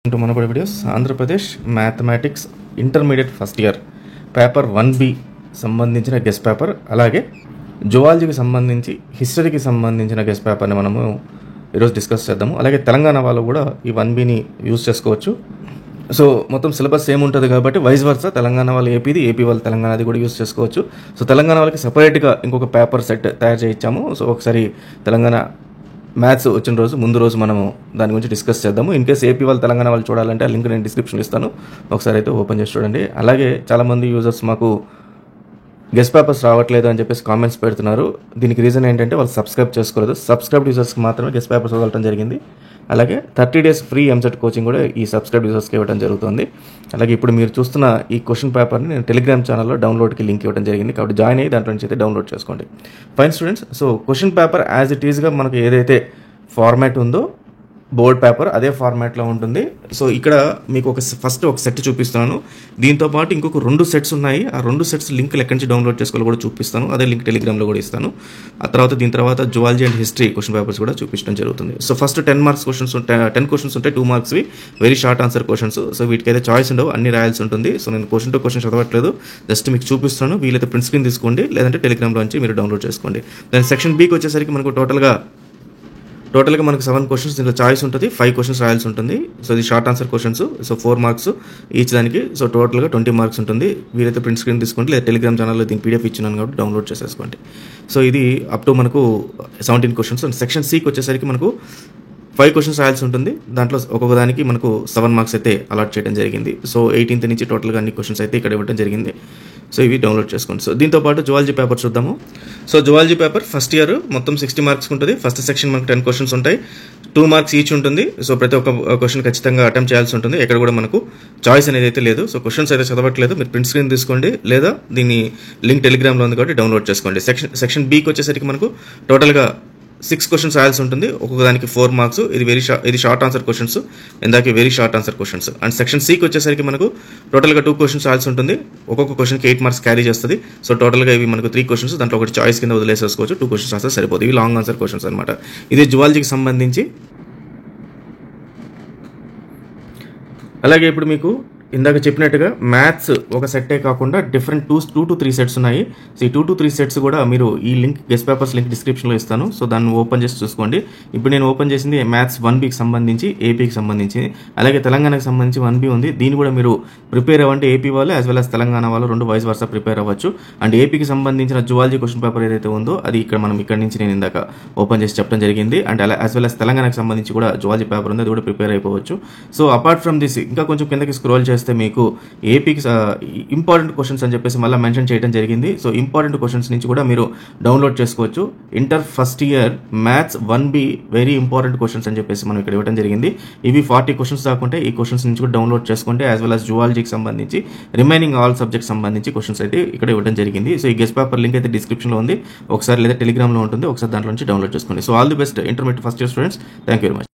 To మనపడి videos Andhra Pradesh mathematics intermediate first year paper 1B సంబంధించిన guest paper, అలాగే జువాలజీకి సంబంధించి హిస్టరీకి సంబంధించిన గెస్ట్ పేపర్ని మనము ఈరోజు డిస్కస్ చేద్దాము. అలాగే తెలంగాణ వాళ్ళు కూడా ఈ 1Bని యూజ్ చేసుకోవచ్చు. సో మొత్తం సిలబస్ సేమ్ ఉంటుంది కాబట్టి వైస్ వర్సా తెలంగాణ వాళ్ళు ఏపీది, ఏపీ వాళ్ళు తెలంగాణది కూడా యూజ్ చేసుకోవచ్చు. సో తెలంగాణ వాళ్ళకి సపరేట్గా ఇంకొక పేపర్ సెట్ తయారు చేయించాము. సో ఒకసారి తెలంగాణ మ్యాథ్స్ వచ్చిన రోజు ముందు రోజు మనము దాని గురించి డిస్కస్ చేద్దాము. ఇన్ కేస్ ఏపీ వాళ్ళు తెలంగాణ వాళ్ళు చూడాలంటే ఆ లింక్ నేను డిస్క్రిప్షన్లో ఇస్తాను, ఒకసారి అయితే ఓపెన్ చేసి చూడండి. అలాగే చాలామంది యూజర్స్ మాకు గెస్ట్ పేపర్స్ రావట్లేదు అని చెప్పేసి కామెంట్స్ పెడుతున్నారు. దీనికి రీజన్ ఏంటంటే వాళ్ళు సబ్స్క్రైబ్ చేసుకోలేదు. సబ్స్క్రైబ్ యూజర్స్కి మాత్రమే గెస్ట్ పేపర్స్ వదలటం జరిగింది. అలాగే 30 days ఫ్రీ ఎంసెట్ కోచింగ్ కూడా ఈ సబ్స్క్రైబ్ యూజర్స్కి ఇవ్వడం జరుగుతుంది. అలాగే ఇప్పుడు మీరు చూస్తున్న ఈ క్వశ్చన్ పేపర్ని నేను టెలిగ్రామ్ ఛానల్లో డౌన్లోడ్కి లింక్ ఇవ్వడం జరిగింది, కాబట్టి జాయిన్ అయ్యి దాంట్లో నుంచి అయితే డౌన్లోడ్ చేసుకోండి. Fine students, so question paper as it ఈస్గా మనకు ఏదైతే ఫార్మాట్ ఉందో బోర్డ్ పేపర్ అదే ఫార్మాట్లో ఉంటుంది. సో ఇక్కడ మీకు ఫస్ట్ ఒక సెట్ చూపిస్తున్నాను. దీంతో పాటు ఇంకొక 2 సెట్స్ ఉన్నాయి. ఆ 2 సెట్స్ లింక్లు ఎక్కడి నుంచి డౌన్లోడ్ చేసుకోవాలో కూడా చూపిస్తాను. అదే లింక్ టెలిగ్రామ్లో కూడా ఇస్తాను. ఆ తర్వాత దీని తర్వాత zoology and history question papers కూడా చూపించడం జరుగుతుంది. సో ఫస్ట్ 10 మార్క్స్ క్వశ్చన్స్ ఉంటాయి, 10 క్వశ్చన్స్ ఉంటాయి, 2 మార్క్స్వి very short answer questions. So వీటికైతే చాయిస్ ఉండవు, అన్ని రాయాల్సి ఉంటుంది. సో నేను క్వశ్చన్ టు క్వశ్చన్ చదవట్లేదు, జస్ట్ మీకు చూపిస్తాను. వీలైతే ప్రింట్ స్క్రీన్ తీసుకోండి, లేదంటే టెలిగ్రామ్లో నుంచి మీరు డౌన్లోడ్ చేసుకోండి. దాని సెక్షన్ బీకి వచ్చేసరికి మనకు టోటల్గా మనకు 7 క్వశ్చన్స్, దీంట్లో చాయిస్ ఉంటుంది, 5 క్వశ్చన్స్ రాయాల్సి ఉంటుంది. సో ఇది short answer questions. So 4 marks each దానికి. సో టోటల్గా 20 మార్క్స్ ఉంటుంది. వీరైతే ప్రింట్ స్క్రీన్ తీసుకోండి, లేదా టెలిగ్రామ్ ఛానల్లో దీనికి PDF ఇచ్చినాను కాబట్టి డౌన్లోడ్ చేసేసుకోండి. సో ఇది అప్ టు మనకు 17 క్వశ్చన్స్. సెక్షన్ సికి వచ్చేసరికి మనకు 5 క్వశ్చన్స్ రాయాల్సి ఉంటుంది. దాంట్లో ఒక్కొక్క దానికి మనకు 7 మార్క్స్ అయితే అలాట్ చేయడం జరిగింది. సో 18th నుంచి టోటల్గా అన్ని క్వశ్చన్స్ అయితే ఇక్కడ ఇవ్వడం జరిగింది. సో ఇవి డౌన్లోడ్ చేసుకోండి. సో దీంతో పాటు జువాలజీ పేపర్ చూద్దాము. So zoology paper first year మొత్తం 60 మార్క్స్ ఉంటుంది. ఫస్ట్ సెక్షన్ మనకు 10 క్వశ్చన్స్ ఉంటాయి, 2 మార్క్స్ ఈచ్ ఉంటుంది. సో ప్రతి ఒక్క క్వశ్చన్ ఖచ్చితంగా అటెంప్ట్ చేయాల్సి ఉంటుంది. ఎక్కడ కూడా మనకు చాయిస్ అనేది అయితే లేదు. సో క్వశ్చన్స్ అయితే చదవట్లేదు, మీరు ప్రింట్ స్క్రీన్ తీసుకోండి, లేదా దీన్ని లింక్ టెలిగ్రామ్లో ఉంది కాబట్టి డౌన్లోడ్ చేసుకోండి. సెక్షన్ బీకి వచ్చేసరికి మనకు టోటల్గా 6 క్వశ్చన్స్ రాయాల్సి ఉంటుంది. ఒక్కొక్క దానికి 4 మార్క్స్. ఇది షార్ట్ ఆన్సర్ క్వశ్చన్స్, ఇందాక very short answer questions. And section సికి వచ్చేసరికి మనకు టోటల్గా 2 క్వశ్చన్స్ రాయాల్సి ఉంటుంది. ఒక్కొక్క క్వశ్చన్కి 8 మార్క్స్ క్యారీ చేస్తుంది. సో టోటల్గా ఇవి మనకు 3 క్వశ్చన్స్, దాంట్లో ఒకటి చాయిస్ కింద వదిలేసేసుకోవచ్చు. 2 క్వశ్చన్స్ రాస్తే సరిపోతుంది. ఇవి లాంగ్ ఆన్సర్ క్వశ్చన్స్ అనమాట. ఇది జువాలజీకి సంబంధించి. అలాగే ఇప్పుడు మీకు ఇందాక చెప్పినట్టుగా మ్యాథ్స్ ఒక సెట్టే కాకుండా డిఫరెంట్ 2 to 3 సెట్స్ ఉన్నాయి. సో ఈ 2 to 3 సెట్స్ కూడా మీరు ఈ లింక్ గెస్ట్ పేపర్స్ లింక్ డిస్క్రిప్షన్లో ఇస్తాను. సో దాన్ని ఓపెన్ చేసి చూసుకోండి. ఇప్పుడు నేను ఓపెన్ చేసింది మ్యాథ్స్ 1Bకి సంబంధించి, ఏపీకి సంబంధించి, అలాగే తెలంగాణకి సంబంధించి 1B ఉంది. దీన్ని కూడా మీరు ప్రిపేర్ అవ్వండి. ఏపీ వాళ్ళు యాజ్ వెల్ as తెలంగాణ వాళ్ళు 2 వైస్ వర్సా ప్రిపేర్ అవ్వచ్చు. అండ్ ఏపీకి సంబంధించిన జువాలజీ క్వశ్చన్ పేపర్ ఏదైతే ఉందో అది ఇక్కడ నుంచి నేను ఇందాక ఓపెన్ చేసి చెప్పడం జరిగింది. అండ్ అలా యాజ్ వెల్ as తెలంగాణకి సంబంధించి కూడా జువాలజీ పేపర్ ఉంది, అది కూడా ప్రిపేర్ అయిపోవచ్చు. సో అపార్ట్ ఫ్రమ్ దిస్ ఇంకా కొంచెం కిందకి స్క్రోల్ చేస్తే మీకు ఏపీకి ఇంపార్టెంట్ క్వశ్చన్స్ అని చెప్పేసి మళ్ళీ మెన్షన్ చేయడం జరిగింది. సో ఇంపార్టెంట్ క్వశ్చన్స్ నుంచి కూడా మీరు డౌన్లోడ్ చేసుకోవచ్చు. Inter first year maths 1B very important questions అని చెప్పేసి మనం ఇక్కడ ఇవ్వడం జరిగింది. ఇవి 40 క్వశ్చన్స్ కాకుంటే ఈ క్వశ్చన్స్ నుంచి కూడా డౌన్లోడ్ చేసుకుంటే యాజ్ వెల్ as జువాలజీకి సంబంధించి రిమైనింగ్ ఆల్ సబ్జెక్ట్ సంబంధించి క్వశ్చన్స్ అయితే ఇక్కడ ఇవ్వడం జరిగింది. సో ఈ గెస్ట్ పేపర్ లింక్ అయితే డిస్క్రిప్షన్లో ఉంది, ఒకసారి లేదా టెలిగ్రామ్లో ఉంటుంది, ఒకసారి దాంట్లో నుంచి డౌన్లోడ్ చేసుకోండి. So all the best intermediate first year students. Thank you very much.